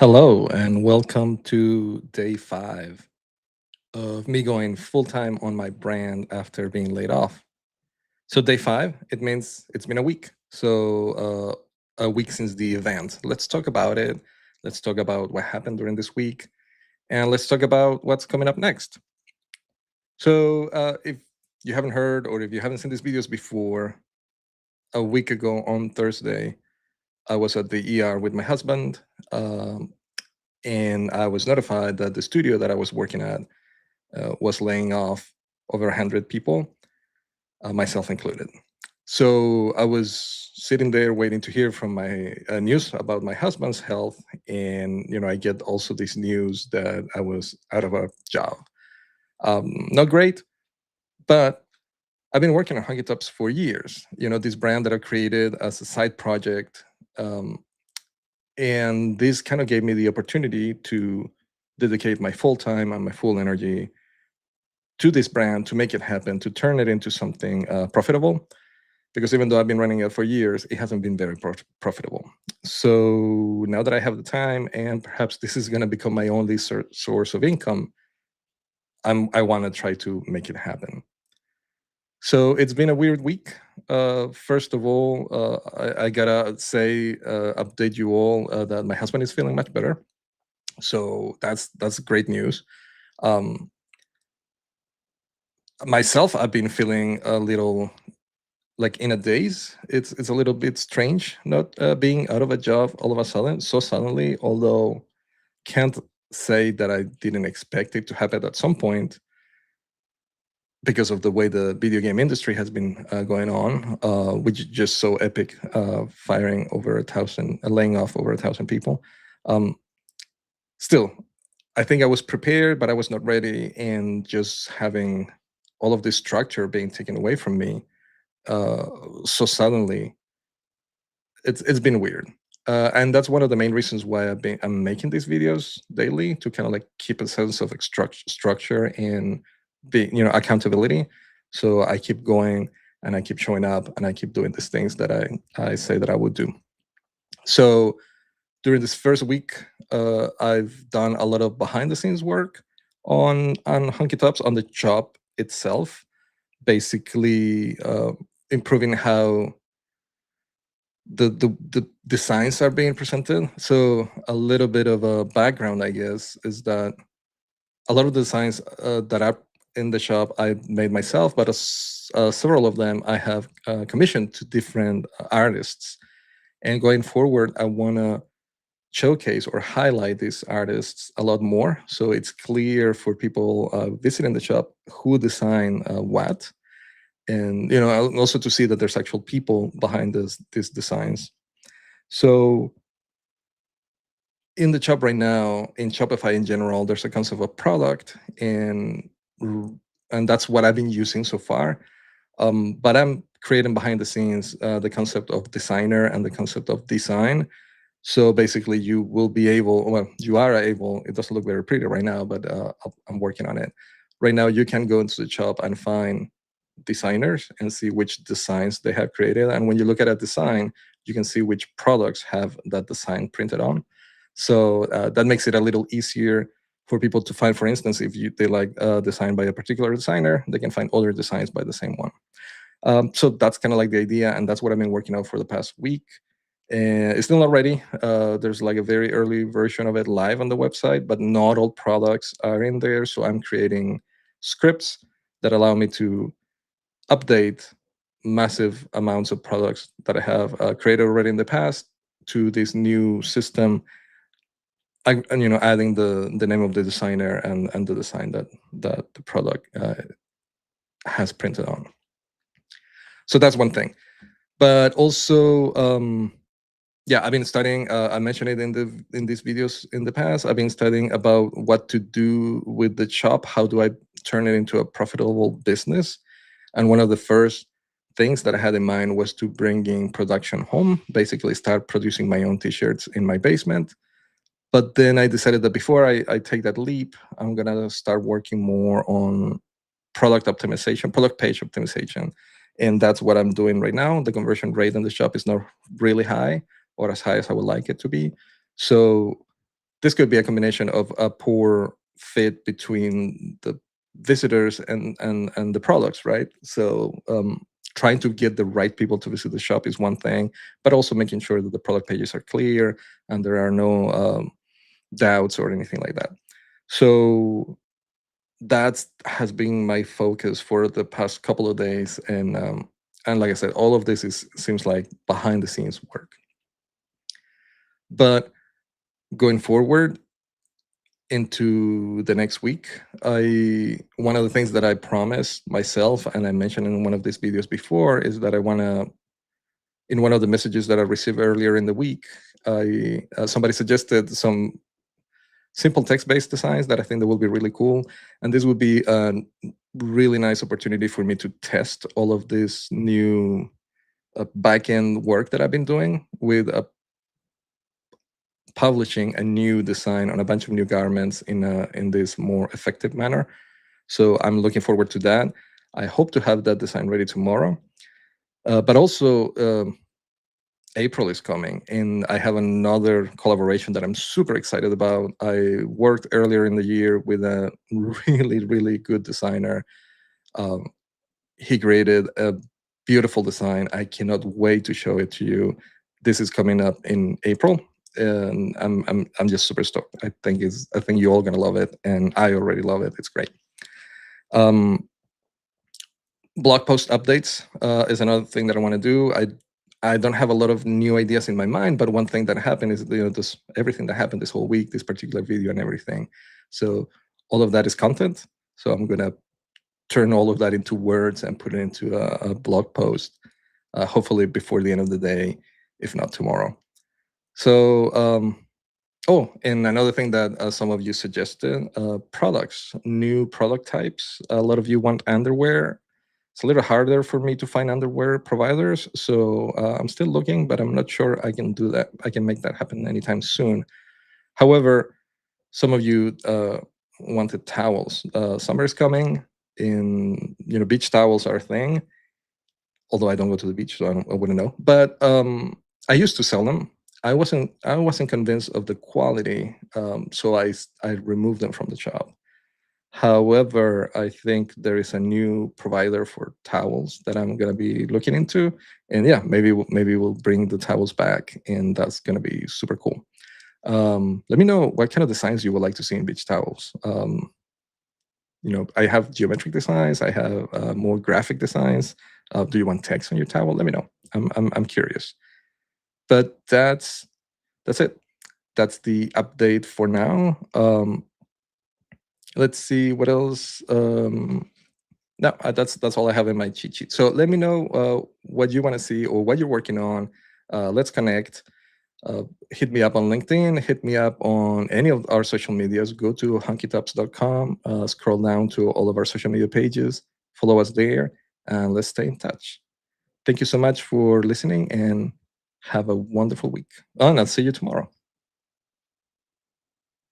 Hello, and welcome to day 5 of me going full time on my brand after being laid off. So, day 5, it means it's been a week. So, a week since the event. Let's talk about it. Let's talk about what happened during this week, and let's talk about what's coming up next. So, if you haven't heard or if you haven't seen these videos before, a week ago on Thursday, I was at the ER with my husband. And I was notified that the studio that I was working at was laying off over 100 people, myself included. So I was sitting there waiting to hear from my news about my husband's health, and I get also this news that I was out of a job. Not great, but I've been working on Hunky Tops for years. This brand that I created as a side project, and this kind of gave me the opportunity to dedicate my full time and my full energy to this brand to make it happen, to turn it into something profitable. Because even though I've been running it for years, it hasn't been very profitable. So now that I have the time, and perhaps this is going to become my only source of income, I want to try to make it happen. So it's been a weird week. First of all, I gotta say, update you all that my husband is feeling much better. So that's great news. Um, Myself, I've been feeling a little like in a daze. It's a little bit strange not being out of a job all of a sudden, so suddenly. Although can't say that I didn't expect it to happen at some point because of the way the video game industry has been going on, which is just so epic, firing over 1,000, laying off over 1,000 people. Um, Still, I think I was prepared, but I was not ready, and just having all of this structure being taken away from me uh, so suddenly, it's been weird. And that's one of the main reasons why I'm making these videos daily, to kind of like keep a sense of structure and accountability. So I keep going, and I keep showing up, and I keep doing these things that I say that I would do. So during this first week, I've done a lot of behind the scenes work on Hunky Tops, on the job itself, basically improving how the designs are being presented. So a little bit of a background, I guess, is that a lot of the designs that are in the shop I made myself, but several of them I have commissioned to different artists. And going forward, I want to showcase or highlight these artists a lot more, so it's clear for people visiting the shop who designed what, and also to see that there's actual people behind these designs. So in the shop right now, in Shopify in general, there's a concept of product, and that's what I've been using so far. But I'm creating behind the scenes the concept of designer and the concept of design. So basically, you will be able, well, you are able. It doesn't look very pretty right now, but I'm working on it. Right now, you can go into the shop and find designers and see which designs they have created. And when you look at a design, you can see which products have that design printed on. So that makes it a little easier for people to find. For instance, if they like a design by a particular designer, they can find other designs by the same one. So that's kind of like the idea, and that's what I've been working on for the past week. And it's still not ready. There's like a very early version of it live on the website, but not all products are in there. So I'm creating scripts that allow me to update massive amounts of products that I have created already in the past to this new system. Adding the name of the designer and the design that the product has printed on. So that's one thing. But also, yeah, I've been studying. I mentioned it in these videos in the past. I've been studying about what to do with the shop. How do I turn it into a profitable business? And one of the first things that I had in mind was to bring in production home, basically start producing my own t-shirts in my basement. But then I decided that before I take that leap, I'm gonna start working more on product optimization, product page optimization. And that's what I'm doing right now. The conversion rate in the shop is not really high, or as high as I would like it to be. So this could be a combination of a poor fit between the visitors and the products, right? So trying to get the right people to visit the shop is one thing, but also making sure that the product pages are clear and there are no doubts or anything like that. So that has been my focus for the past couple of days, and like I said, all of this seems like behind the scenes work. But going forward into the next week, one of the things that I promised myself, and I mentioned in one of these videos before, is that I want to, in one of the messages that I received earlier in the week, somebody suggested some simple text-based designs that I think that will be really cool, and this would be a really nice opportunity for me to test all of this new back-end work that I've been doing with publishing a new design on a bunch of new garments in this more effective manner. So I'm looking forward to that. I hope to have that design ready tomorrow. But also, April is coming, and I have another collaboration that I'm super excited about. I worked earlier in the year with a really, really good designer. He created a beautiful design. I cannot wait to show it to you. This is coming up in April, and I'm just super stoked. I think you're all gonna love it, and I already love it. It's great. Blog post updates is another thing that I want to do. I don't have a lot of new ideas in my mind, but one thing that happened is this everything that happened this whole week, this particular video and everything. So all of that is content. So I'm gonna turn all of that into words and put it into a blog post, hopefully before the end of the day, if not tomorrow. So, oh, and another thing that some of you suggested, products, new product types. A lot of you want underwear. It's a little harder for me to find underwear providers, so I'm still looking, but I'm not sure I can do that. I can make that happen anytime soon. However, some of you wanted towels. Summer is coming, and beach towels are a thing. Although I don't go to the beach, so I wouldn't know. But I used to sell them. I wasn't convinced of the quality, so I removed them from the shop. However, I think there is a new provider for towels that I'm gonna be looking into, and yeah, maybe we'll bring the towels back, and that's gonna be super cool. Let me know what kind of designs you would like to see in beach towels. I have geometric designs. I have more graphic designs. Do you want text on your towel? Let me know. I'm curious. But that's it. That's the update for now. Let's see what else. No, that's all I have in my cheat sheet. So let me know what you want to see or what you're working on. Let's connect. Hit me up on LinkedIn. Hit me up on any of our social medias. Go to hunkytops.com. Scroll down to all of our social media pages. Follow us there, and let's stay in touch. Thank you so much for listening, and have a wonderful week. Oh, and I'll see you tomorrow.